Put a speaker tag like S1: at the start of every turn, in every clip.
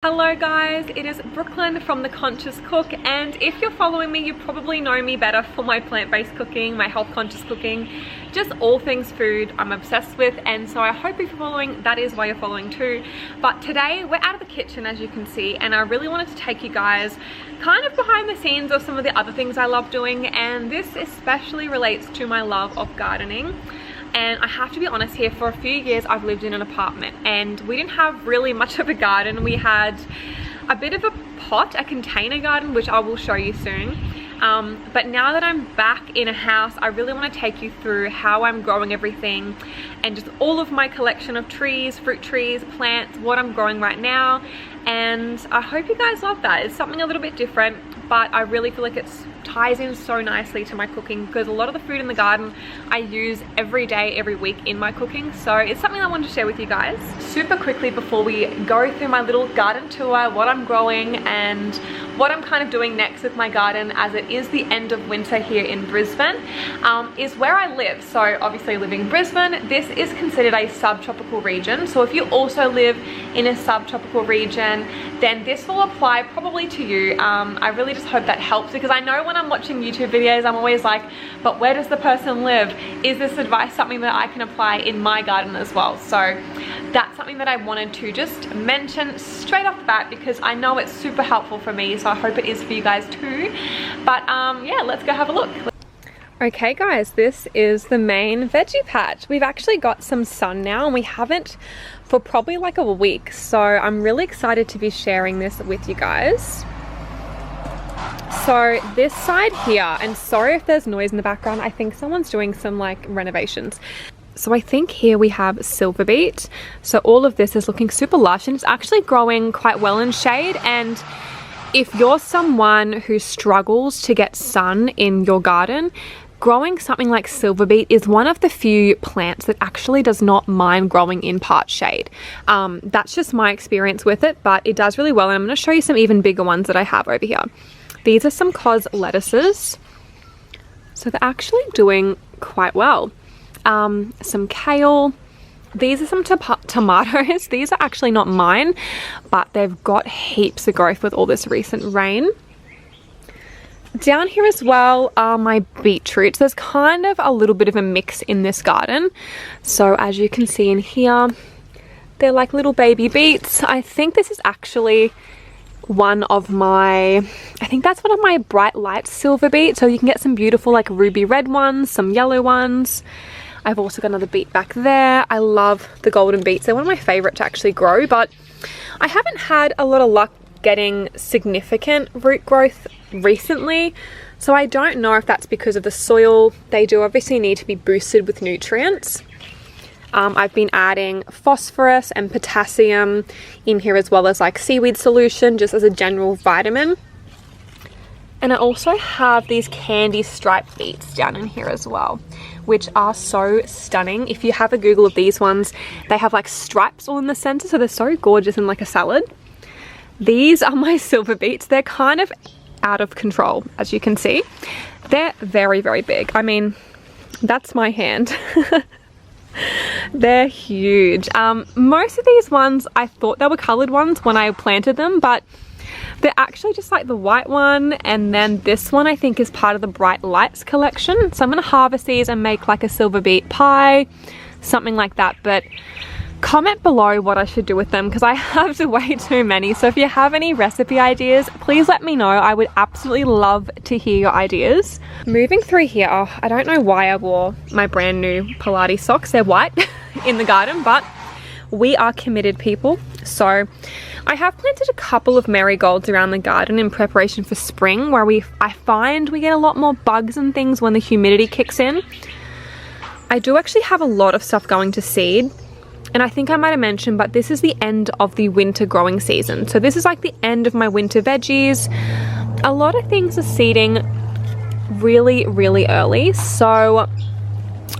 S1: Hello guys, it is Brooklyn from The Conscious Cook, and if you're following me, you probably know me better for my plant-based cooking, my health conscious cooking, just all things food I'm obsessed with. And so I hope if you're following, that is why you're following too. But today we're out of the kitchen, as you can see, and I really wanted to take you guys kind of behind the scenes of some of the other things I love doing, and this especially relates to my love of gardening. And I have to be honest here, for a few years I've lived in an apartment and we didn't have really much of a garden. We had a bit of a pot, a container garden, which I will show you soon. But now that I'm back in a house, I really want to take you through how I'm growing everything and just all of my collection of trees, fruit trees, plants, what I'm growing right now. And I hope you guys love that. It's something a little bit different, but I really feel like it ties in so nicely to my cooking because a lot of the food in the garden I use every day, every week in my cooking. So it's something I wanted to share with you guys. Super quickly before we go through my little garden tour, what I'm growing and what I'm kind of doing next with my garden, as it is the end of winter here in Brisbane, is where I live. So obviously living in Brisbane, this is considered a subtropical region. So if you also live in a subtropical region, then this will apply probably to you. I really just hope that helps, because I know when I'm watching YouTube videos, I'm always like, but where does the person live? Is this advice something that I can apply in my garden as well? So that's something that I wanted to just mention straight off the bat, because I know it's super helpful for me, so I hope it is for you guys too. But yeah, let's go have a look. Okay guys, this is the main veggie patch. We've actually got some sun now and we haven't for probably like a week, so I'm really excited to be sharing this with you guys. So this side here, and sorry if there's noise in the background, I think someone's doing some like renovations. So I think here we have silver beet. So all of this is looking super lush and it's actually growing quite well in shade. And if you're someone who struggles to get sun in your garden, growing something like silver beet is one of the few plants that actually does not mind growing in part shade. That's just my experience with it, but it does really well. And I'm going to show you some even bigger ones that I have over here. These are some cos lettuces. So they're actually doing quite well. Some kale. These are some tomatoes. These are actually not mine, but they've got heaps of growth with all this recent rain. Down here as well are my beetroots. There's kind of a little bit of a mix in this garden. So as you can see in here, they're like little baby beets. I think this is actually one of my, I think that's one of my bright light silver beets. So you can get some beautiful like ruby red ones, some yellow ones. I've also got another beet back there. I love the golden beets. They're one of my favorite to actually grow, but I haven't had a lot of luck getting significant root growth recently. So I don't know if that's because of the soil. They do obviously need to be boosted with nutrients. I've been adding phosphorus and potassium in here, as well as like seaweed solution, just as a general vitamin. And I also have these candy striped beets down in here as well, which are so stunning. If you have a Google of these ones, they have like stripes all in the center, so they're so gorgeous in like a salad. These are my silver beets. They're kind of out of control, as you can see. They're very, very big. I mean, that's my hand. They're huge. Most of these ones, I thought they were colored ones when I planted them, but they're actually just like the white one, and then this one I think is part of the Bright Lights collection. So I'm going to harvest these and make like a silver beet pie, something like that. But comment below what I should do with them, because I have way too many. So if you have any recipe ideas, please let me know. I would absolutely love to hear your ideas. Moving through here, oh, I don't know why I wore my brand new Pilates socks. They're white in the garden, but we are committed people. So I have planted a couple of marigolds around the garden in preparation for spring, where I find we get a lot more bugs and things when the humidity kicks in. I do actually have a lot of stuff going to seed. And I think I might have mentioned, but this is the end of the winter growing season. So this is like the end of my winter veggies. A lot of things are seeding really, really early. So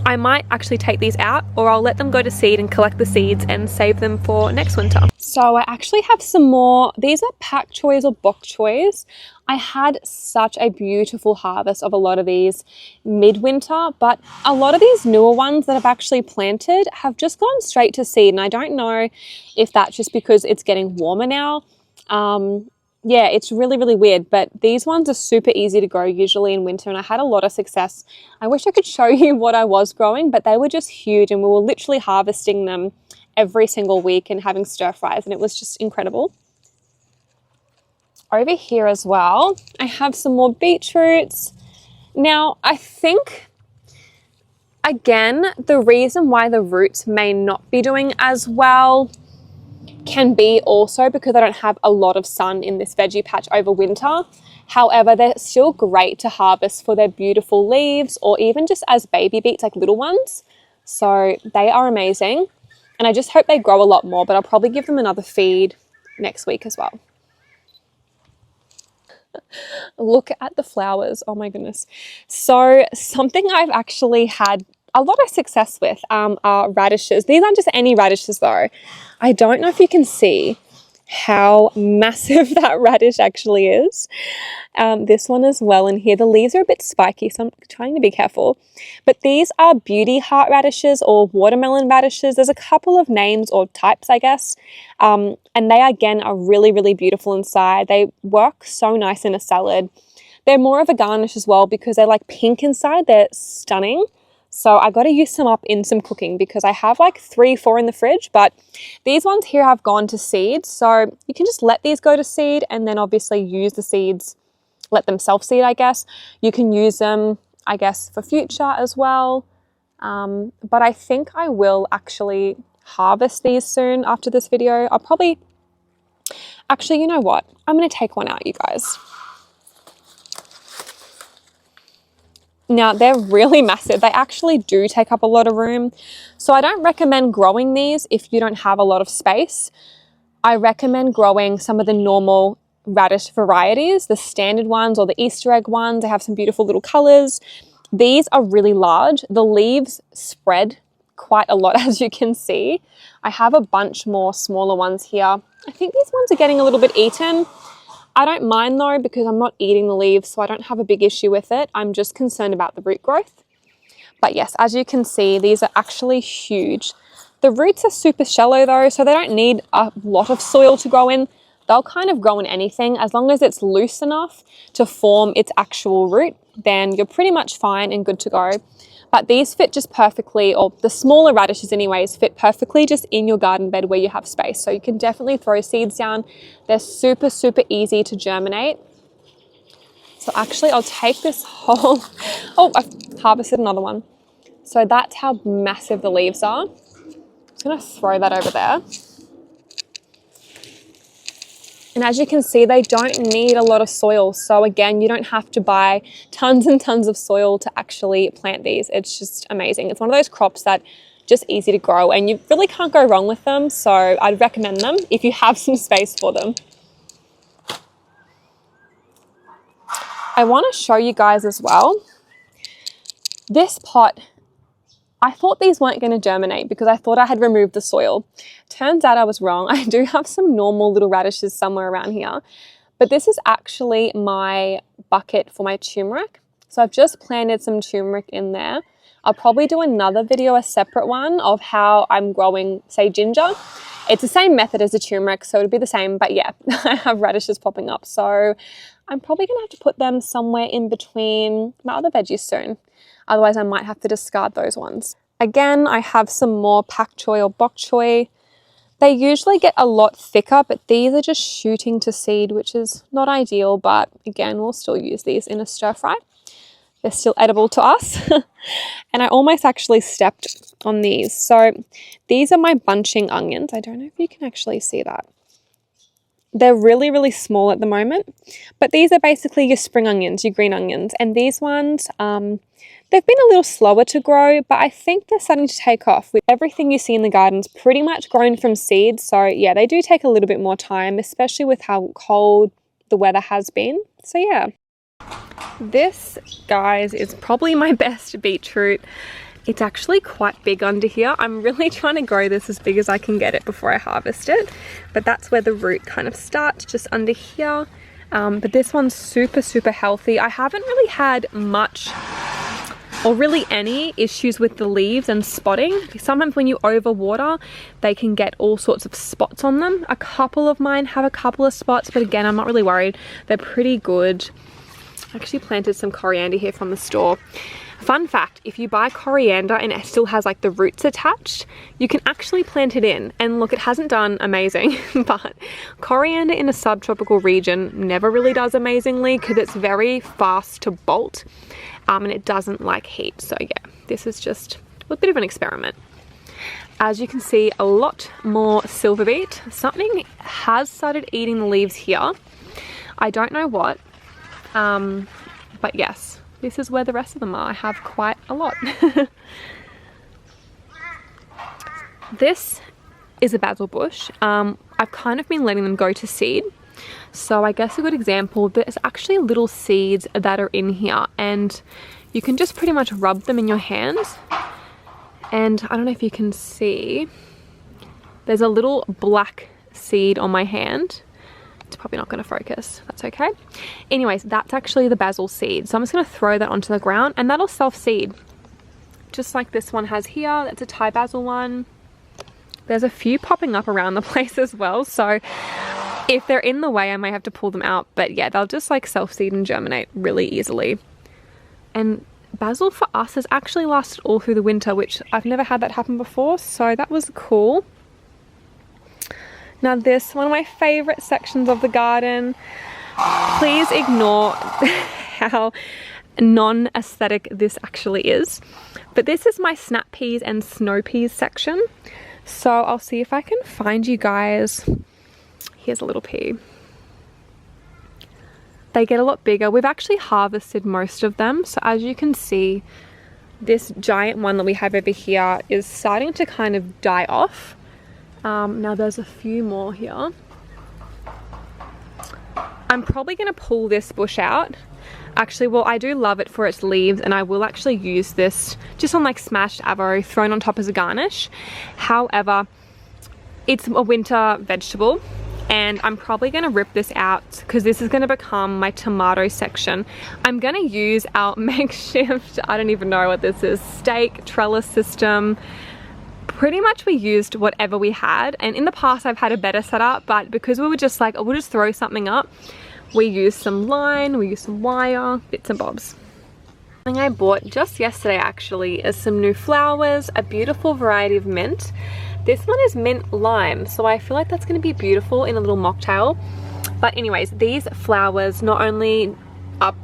S1: I might actually take these out, or I'll let them go to seed and collect the seeds and save them for next winter. So I actually have some more. These are pak choys or bok choys. I had such a beautiful harvest of a lot of these midwinter, but a lot of these newer ones that I've actually planted have just gone straight to seed. And I don't know if that's just because it's getting warmer now, Yeah, it's really, really weird, but these ones are super easy to grow usually in winter, and I had a lot of success. I wish I could show you what I was growing, but they were just huge, and we were literally harvesting them every single week and having stir fries, and it was just incredible. Over here as well, I have some more beetroots. Now, I think, again, the reason why the roots may not be doing as well can be also because I don't have a lot of sun in this veggie patch over winter. However, they're still great to harvest for their beautiful leaves or even just as baby beets, like little ones. So they are amazing. And I just hope they grow a lot more, but I'll probably give them another feed next week as well. Look at the flowers. Oh my goodness. So something I've actually had a lot of success with are radishes. These aren't just any radishes though. I don't know if you can see how massive that radish actually is. This one as well in here. The leaves are a bit spiky, so I'm trying to be careful. But these are beauty heart radishes or watermelon radishes. There's a couple of names or types, I guess. And they, again, are really, really beautiful inside. They work so nice in a salad. They're more of a garnish as well because they're like pink inside. They're stunning. So I got to use some up in some cooking because I have like 3, 4 in the fridge, but these ones here have gone to seed. So you can just let these go to seed and then obviously use the seeds, let them self-seed, I guess. You can use them, I guess, for future as well. But I think I will actually harvest these soon after this video. I'll probably, actually, you know what? I'm going to take one out, you guys. Now, they're really massive. They actually do take up a lot of room. So I don't recommend growing these if you don't have a lot of space. I recommend growing some of the normal radish varieties, the standard ones or the Easter egg ones. They have some beautiful little colors. These are really large. The leaves spread quite a lot, as you can see. I have a bunch more smaller ones here. I think these ones are getting a little bit eaten. I don't mind though because I'm not eating the leaves, so I don't have a big issue with it. I'm just concerned about the root growth. But yes, as you can see, these are actually huge. The roots are super shallow though, so they don't need a lot of soil to grow in. They'll kind of grow in anything as long as it's loose enough to form its actual root, then you're pretty much fine and good to go. But these fit just perfectly, or the smaller radishes anyways, fit perfectly just in your garden bed where you have space. So you can definitely throw seeds down. They're super, super easy to germinate. So actually I'll take this whole, oh, I've harvested another one. So that's how massive the leaves are. I'm gonna throw that over there. And as you can see, they don't need a lot of soil. So again, you don't have to buy tons and tons of soil to actually plant these. It's just amazing. It's one of those crops that just easy to grow and you really can't go wrong with them. So I'd recommend them if you have some space for them. I want to show you guys as well. This pot, I thought these weren't going to germinate because I thought I had removed the soil. Turns out I was wrong. I do have some normal little radishes somewhere around here, but this is actually my bucket for my turmeric. So I've just planted some turmeric in there. I'll probably do another video, a separate one of how I'm growing, say, ginger. It's the same method as the turmeric, so it'll be the same, but yeah, I have radishes popping up. So I'm probably gonna have to put them somewhere in between my other veggies soon. Otherwise, I might have to discard those ones. Again, I have some more pak choy or bok choy. They usually get a lot thicker, but these are just shooting to seed, which is not ideal, but again, we'll still use these in a stir fry. They're still edible to us. And I almost actually stepped on these. So these are my bunching onions. I don't know if you can actually see that. They're really, really small at the moment, but these are basically your spring onions, your green onions. And these ones, they've been a little slower to grow, but I think they're starting to take off. With everything you see in the garden's pretty much grown from seeds. So yeah, they do take a little bit more time, especially with how cold the weather has been. So yeah. This, guys, is probably my best beetroot. It's actually quite big under here. I'm really trying to grow this as big as I can get it before I harvest it. But that's where the root kind of starts, just under here. But this one's super, super healthy. I haven't really had much or really any issues with the leaves and spotting. Sometimes when you overwater, they can get all sorts of spots on them. A couple of mine have a couple of spots, but again, I'm not really worried. They're pretty good. I actually planted some coriander here from the store. Fun fact, if you buy coriander and it still has like the roots attached, you can actually plant it in. And look, it hasn't done amazing, but coriander in a subtropical region never really does amazingly because it's very fast to bolt, and it doesn't like heat. So yeah, this is just a bit of an experiment. As you can see, a lot more silver beet. Something has started eating the leaves here. I don't know what, but yes. This is where the rest of them are. I have quite a lot. This is a basil bush. I've kind of been letting them go to seed. So I guess a good example, there's actually little seeds that are in here, and you can just pretty much rub them in your hands. And I don't know if you can see, there's a little black seed on my hand. It's probably not going to focus. That's okay. Anyways, that's actually the basil seed. So I'm just going to throw that onto the ground and that'll self-seed. Just like this one has here. That's a Thai basil one. There's a few popping up around the place as well. So if they're in the way, I might have to pull them out. But yeah, they'll just like self-seed and germinate really easily. And basil for us has actually lasted all through the winter, which I've never had that happen before. So that was cool. Now this, one of my favorite sections of the garden. Please ignore how non-aesthetic this actually is. But this is my snap peas and snow peas section. So I'll see if I can find you guys. Here's a little pea. They get a lot bigger. We've actually harvested most of them. So as you can see, this giant one that we have over here is starting to kind of die off. Now there's a few more here. I'm probably going to pull this bush out. Actually, well, I do love it for its leaves, and I will actually use this just on like smashed avo thrown on top as a garnish. However, it's a winter vegetable, and I'm probably going to rip this out because this is going to become my tomato section. I'm going to use our makeshift, I don't even know what this is, stake trellis system. Pretty much we used whatever we had, and in the past I've had a better setup, but because we were just like, oh, we'll just throw something up, we used some line, we used some wire, bits and bobs. Something I bought just yesterday actually is some new flowers, a beautiful variety of mint. This one is mint lime, so I feel like that's going to be beautiful in a little mocktail. But anyways, these flowers not only are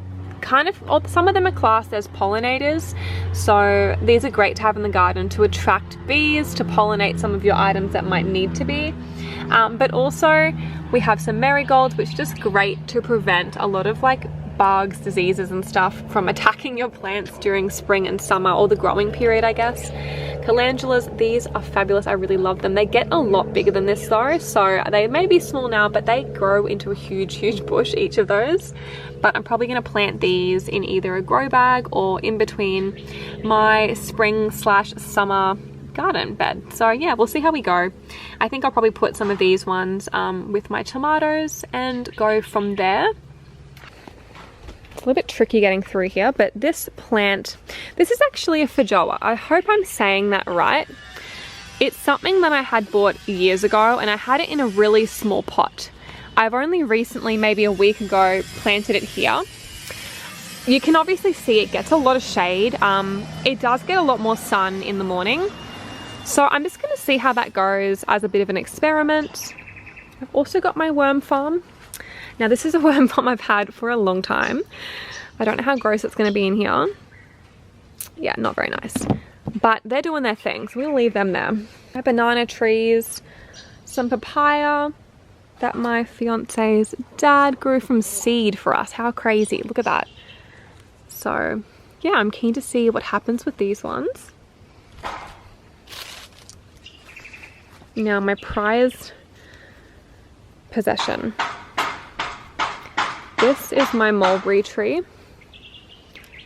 S1: kind of, some of them are classed as pollinators, so these are great to have in the garden to attract bees to pollinate some of your items that might need to be, but also we have some marigolds, which is just great to prevent a lot of like bugs, diseases and stuff from attacking your plants during spring and summer, or the growing period, I guess. Calendulas, these are fabulous. I really love them. They get a lot bigger than this though, so they may be small now, but they grow into a huge bush, each of those. But I'm probably going to plant these in either a grow bag or in between my spring/summer garden bed. So yeah, we'll see how we go. I think I'll probably put some of these ones with my tomatoes and go from there. It's a little bit tricky getting through here, but this plant, this is actually a feijoa. I hope I'm saying that right. It's something that I had bought years ago, and I had it in a really small pot. I've only recently, maybe a week ago, planted it here. You can obviously see it gets a lot of shade. It does get a lot more sun in the morning. So I'm just going to see how that goes as a bit of an experiment. I've also got my worm farm. Now this is a worm farm I've had for a long time. I don't know how gross it's going to be in here. Yeah, not very nice. But they're doing their thing, so we'll leave them there. My banana trees, some papaya that my fiance's dad grew from seed for us. How crazy, look at that. So yeah, I'm keen to see what happens with these ones. Now my prized possession. This is my mulberry tree.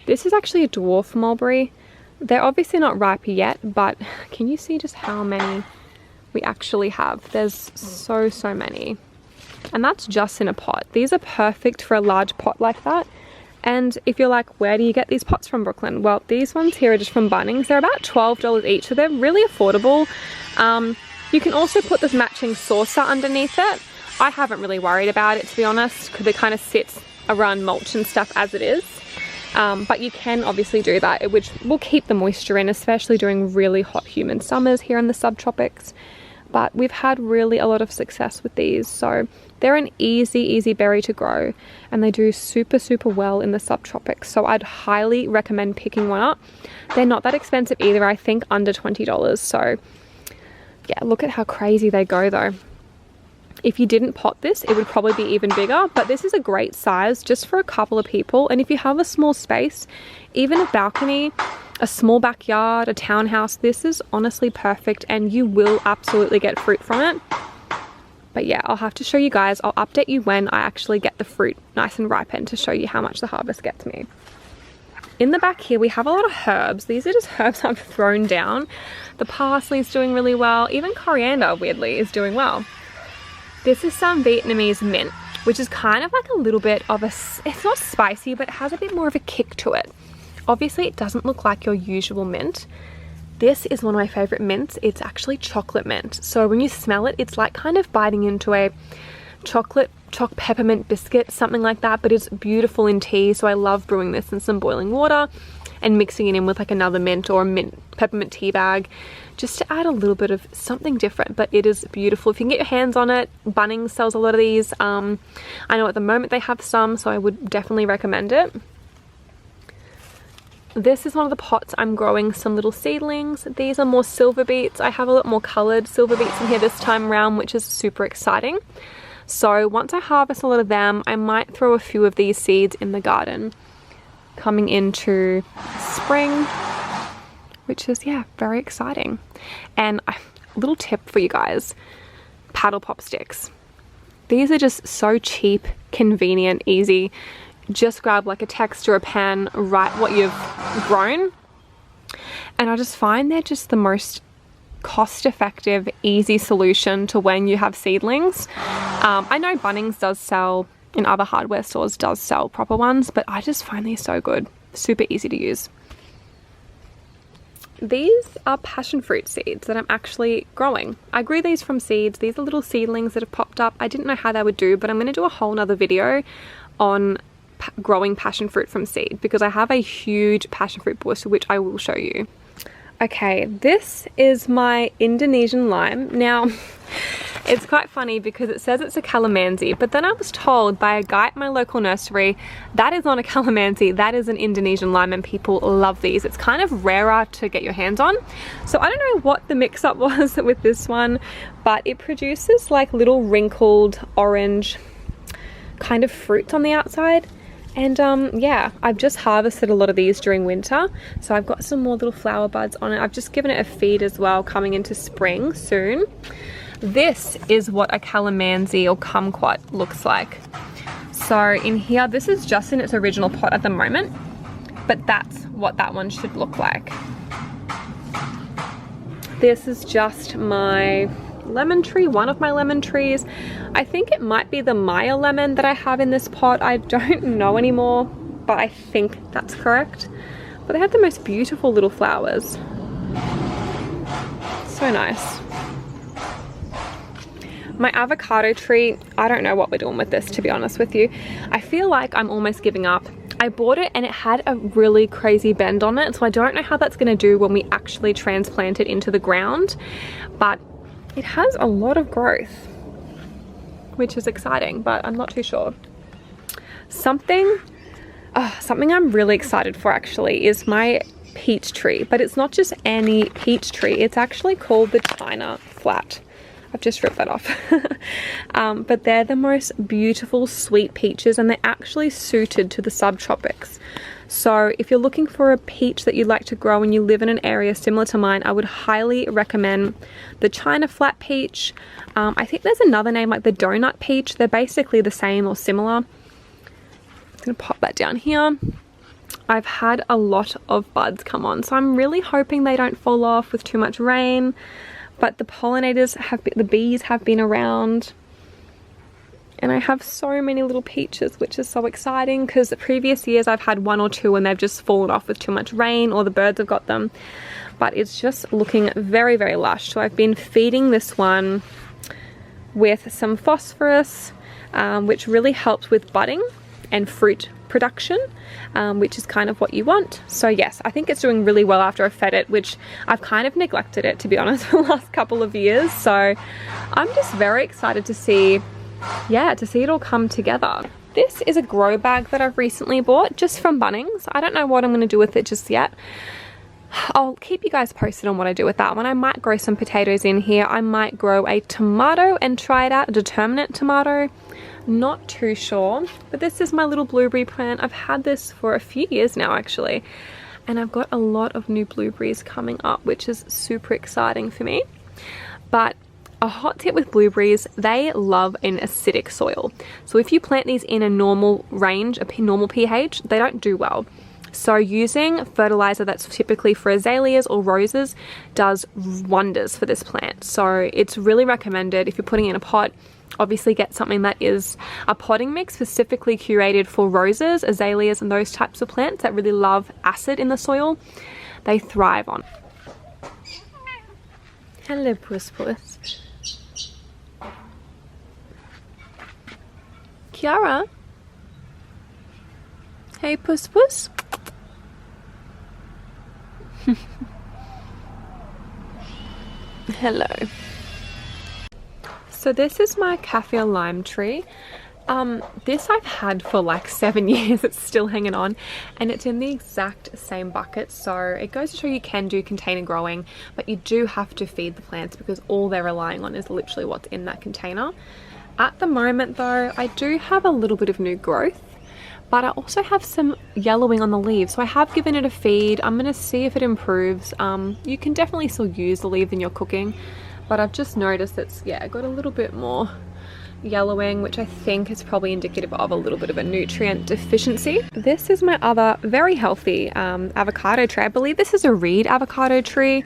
S1: This is actually a dwarf mulberry. They're obviously not ripe yet, but can you see just how many we actually have? There's so many. And that's just in a pot. These are perfect for a large pot like that. And if you're like, where do you get these pots from, Brooklyn? Well, these ones here are just from Bunnings. They're about $12 each, so they're really affordable. You can also put this matching saucer underneath it. I haven't really worried about it, to be honest, because it kind of sits around mulch and stuff as it is. But you can obviously do that, which will keep the moisture in, especially during really hot, humid summers here in the subtropics. But we've had really a lot of success with these, so they're an easy berry to grow, and they do super well in the subtropics, so I'd highly recommend picking one up. They're not that expensive either, I think under $20, so yeah, look at how crazy they go though. If you didn't pot this, it would probably be even bigger, but this is a great size just for a couple of people. And if you have a small space, even a balcony, a small backyard, a townhouse, this is honestly perfect, and you will absolutely get fruit from it. But yeah, I'll have to show you guys. I'll update you when I actually get the fruit nice and ripened to show you how much the harvest gets me. In the back here, we have a lot of herbs. These are just herbs I've thrown down. The parsley is doing really well. Even coriander, weirdly, is doing well. This is some Vietnamese mint, which is kind of like a little bit of a, it's not spicy, but it has a bit more of a kick to it. Obviously, it doesn't look like your usual mint. This is one of my favorite mints. It's actually chocolate mint. So when you smell it, it's like kind of biting into a choc peppermint biscuit, something like that, but it's beautiful in tea. So I love brewing this in some boiling water and mixing it in with like another mint or a mint peppermint tea bag, just to add a little bit of something different. But it is beautiful. If you can get your hands on it, Bunnings sells a lot of these. I know at the moment they have some, so I would definitely recommend it. This is one of the pots I'm growing some little seedlings. These are more silver beets. I have a lot more coloured silver beets in here this time around, which is super exciting. So once I harvest a lot of them, I might throw a few of these seeds in the garden coming into spring, which is, yeah, very exciting. And a little tip for you guys, paddle pop sticks. These are just so cheap, convenient, easy. Just grab like a text or a pen, write what you've grown, and I just find they're just the most cost-effective, easy solution to when you have seedlings. I know Bunnings does sell, in other hardware stores does sell proper ones, but I just find these so good, super easy to use. These are passion fruit seeds that I'm actually growing. I grew these from seeds. These are little seedlings that have popped up. I didn't know how they would do, but I'm going to do a whole nother video on growing passion fruit from seed, because I have a huge passion fruit bush which I will show you. Okay, this is my Indonesian lime. Now it's quite funny because it says it's a calamansi, but then I was told by a guy at my local nursery that is not a calamansi, that is an Indonesian lime, and people love these. It's kind of rarer to get your hands on, so I don't know what the mix-up was with this one, but it produces like little wrinkled orange kind of fruits on the outside. And yeah, I've just harvested a lot of these during winter, so I've got some more little flower buds on it. I've just given it a feed as well, coming into spring soon. This is what a calamansi or kumquat looks like. So in here, this is just in its original pot at the moment, but that's what that one should look like. This is just my lemon tree, one of my lemon trees. I think it might be the Maya lemon that I have in this pot. I don't know anymore, but I think that's correct. But they have the most beautiful little flowers. So nice. My avocado tree, I don't know what we're doing with this, to be honest with you. I feel like I'm almost giving up. I bought it and it had a really crazy bend on it, so I don't know how that's going to do when we actually transplant it into the ground, but it has a lot of growth, which is exciting, but I'm not too sure. Something I'm really excited for actually is my peach tree, but it's not just any peach tree. It's actually called the China Flat. I've just ripped that off. But they're the most beautiful sweet peaches, and they're actually suited to the subtropics. So if you're looking for a peach that you'd like to grow and you live in an area similar to mine, I would highly recommend the China Flat peach. I think there's another name like the donut peach. They're basically the same or similar. I'm gonna pop that down here. I've had a lot of buds come on, so I'm really hoping they don't fall off with too much rain. But the pollinators have been, the bees have been around, And I have so many little peaches, which is so exciting because the previous years I've had 1 or 2 and they've just fallen off with too much rain or the birds have got them. But it's just looking very, very lush. So I've been feeding this one with some phosphorus, which really helps with budding and fruit production, which is kind of what you want. So yes, I think it's doing really well after I've fed it, which I've kind of neglected it, to be honest, for the last couple of years. So I'm just very excited to see, yeah, to see it all come together. This is a grow bag that I've recently bought just from Bunnings. I don't know what I'm going to do with it just yet. I'll keep you guys posted on what I do with that one. I might grow some potatoes in here. I might grow a tomato and try it out, a determinate tomato. Not too sure, but this is my little blueberry plant. I've had this for a few years now actually, and I've got a lot of new blueberries coming up, which is super exciting for me. But a hot tip with blueberries, they love an acidic soil. So if you plant these in a normal range, a normal pH, they don't do well. So using fertilizer that's typically for azaleas or roses does wonders for this plant. So it's really recommended if you're putting it in a pot. Obviously get something that is a potting mix specifically curated for roses, azaleas and those types of plants that really love acid in the soil. They thrive on. Hello, Puss Puss. Kiara? Hey, Puss Puss. Hello. So this is my kaffir lime tree. This I've had for like 7 years. It's still hanging on, and it's in the exact same bucket. So it goes to show you can do container growing, but you do have to feed the plants because all they're relying on is literally what's in that container. At the moment though, I do have a little bit of new growth, but I also have some yellowing on the leaves. So I have given it a feed. I'm gonna see if it improves. You can definitely still use the leaves in your cooking, but I've just noticed it's, yeah, got a little bit more yellowing, which I think is probably indicative of a little bit of a nutrient deficiency. This is my other very healthy avocado tree. I believe this is a reed avocado tree.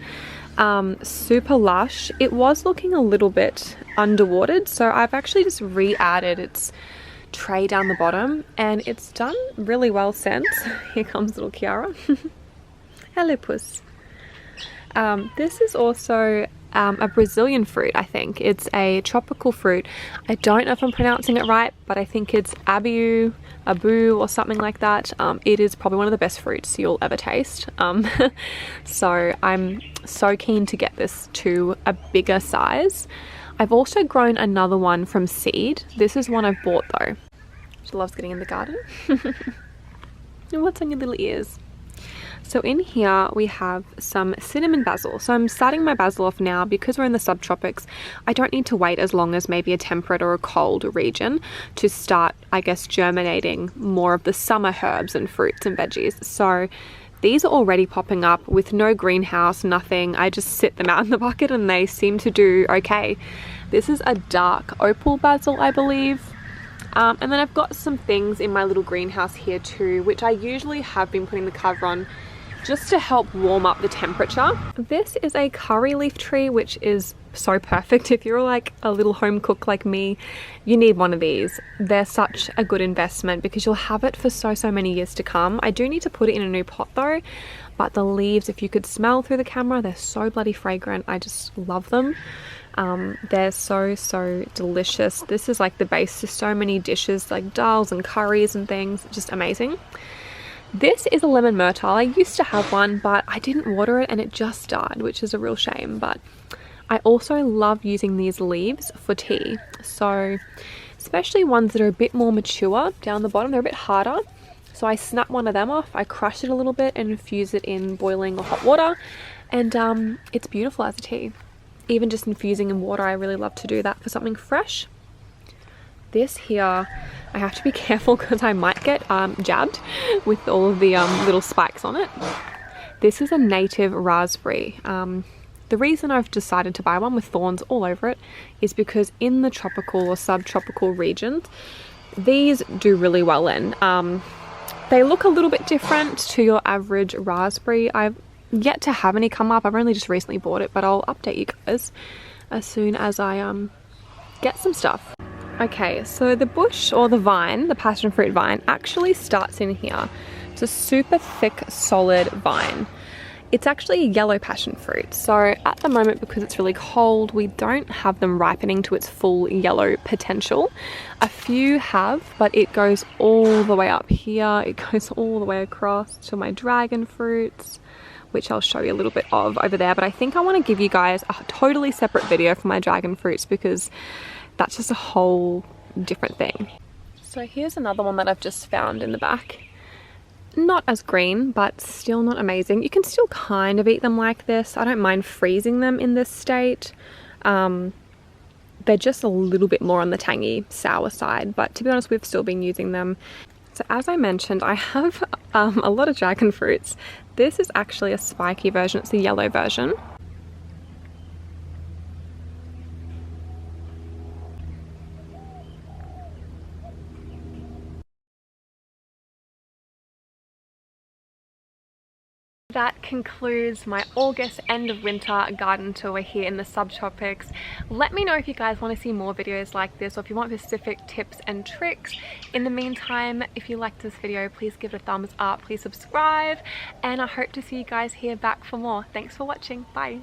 S1: Super lush. It was looking a little bit underwatered, so I've actually just re-added its tray down the bottom, and it's done really well since. Here comes little Kiara. Hello, puss. This is also a Brazilian fruit, I think. It's a tropical fruit. I don't know if I'm pronouncing it right, but I think it's abu or something like that. It is probably one of the best fruits you'll ever taste. So I'm so keen to get this to a bigger size. I've also grown another one from seed. This is one I've bought though. She loves getting in the garden. And what's on your little ears? So in here we have some cinnamon basil. So I'm starting my basil off now because we're in the subtropics. I don't need to wait as long as maybe a temperate or a cold region to start, I guess, germinating more of the summer herbs and fruits and veggies. So these are already popping up with no greenhouse, nothing. I just sit them out in the bucket and they seem to do okay. This is a dark opal basil, I believe. And then I've got some things in my little greenhouse here too, which I usually have been putting the cover on just to help warm up the temperature. This is a curry leaf tree, which is so perfect. If you're like a little home cook like me, you need one of these. They're such a good investment because you'll have it for so many years to come. I do need to put it in a new pot though, but the leaves, if you could smell through the camera, they're so bloody fragrant. I just love them. They're so delicious. This is like the base to so many dishes like dals and curries and things. Just amazing. This is a lemon myrtle. I used to have one, but I didn't water it and it just died, which is a real shame. But I also love using these leaves for tea. So especially ones that are a bit more mature down the bottom, they're a bit harder. So I snap one of them off, I crush it a little bit and infuse it in boiling or hot water. And it's beautiful as a tea. Even just infusing in water, I really love to do that for something fresh. This here, I have to be careful because I might get jabbed with all of the little spikes on it. This is a native raspberry. The reason I've decided to buy one with thorns all over it is because in the tropical or subtropical regions, these do really well in. They look a little bit different to your average raspberry. I've yet to have any come up. I've only just recently bought it, but I'll update you guys as soon as I get some stuff. Okay, so the bush or the vine, the passion fruit vine, actually starts in here. It's a super thick, solid vine. It's actually a yellow passion fruit. So at the moment, because it's really cold, we don't have them ripening to its full yellow potential. A few have, but it goes all the way up here. It goes all the way across to my dragon fruits, which I'll show you a little bit of over there. But I think I want to give you guys a totally separate video for my dragon fruits because that's just a whole different thing. So here's another one that I've just found in the back. Not as green, but still not amazing. You can still kind of eat them like this. I don't mind freezing them in this state. They're just a little bit more on the tangy, sour side, but to be honest, we've still been using them. So as I mentioned, I have a lot of dragon fruits. This is actually a spiky version. It's the yellow version. That concludes my August end of winter garden tour here in the subtropics. Let me know if you guys want to see more videos like this or if you want specific tips and tricks. In the meantime, if you liked this video, please give it a thumbs up, please subscribe, and I hope to see you guys here back for more. Thanks for watching. Bye.